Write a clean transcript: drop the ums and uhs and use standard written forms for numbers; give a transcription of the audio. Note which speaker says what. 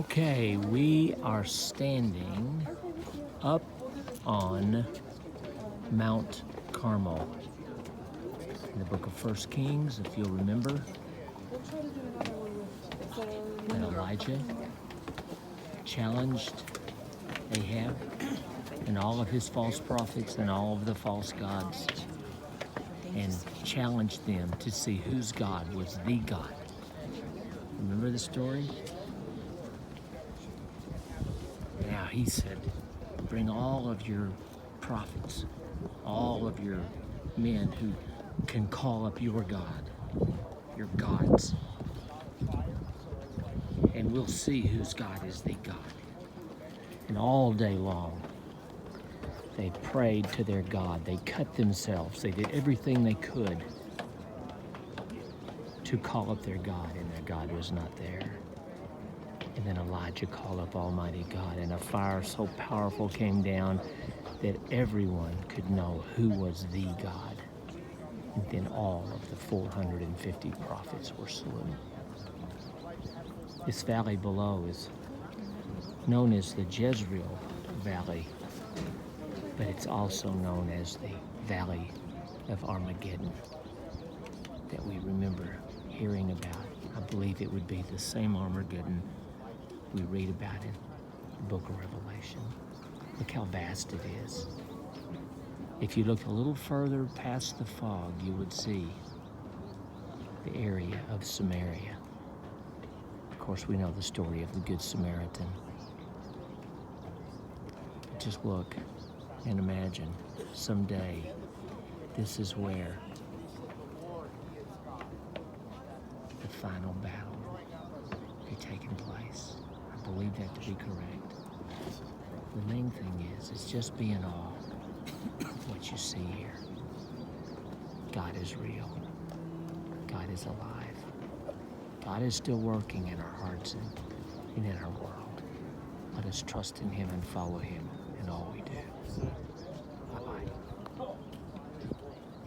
Speaker 1: Okay, we are standing up on Mount Carmel in the book of 1 Kings, if you'll remember, that Elijah challenged Ahab and all of his false prophets and all of the false gods and challenged them to see whose God was the God. Remember the story? Now he said, bring all of your prophets, all of your men who can call up your God, your gods, and we'll see whose God is the God. And all day long, they prayed to their God. They cut themselves. They did everything they could to call up their God, and their God was not there. And then Elijah called up Almighty God, and a fire so powerful came down that everyone could know who was the God. And then all of the 450 prophets were slain. This valley below is known as the Jezreel Valley, but it's also known as the Valley of Armageddon that we remember hearing about. I believe it would be the same Armageddon we read about in the book of Revelation. Look how vast it is. If you look a little further past the fog, you would see the area of Samaria. Of course, we know the story of the Good Samaritan. But just look and imagine someday this is where the final battle will be taking place. I believe that to be correct. The main thing is just be in awe of what you see here. God is real. God is alive. God is still working in our hearts and in our world. Let us trust in Him and follow Him in all we do.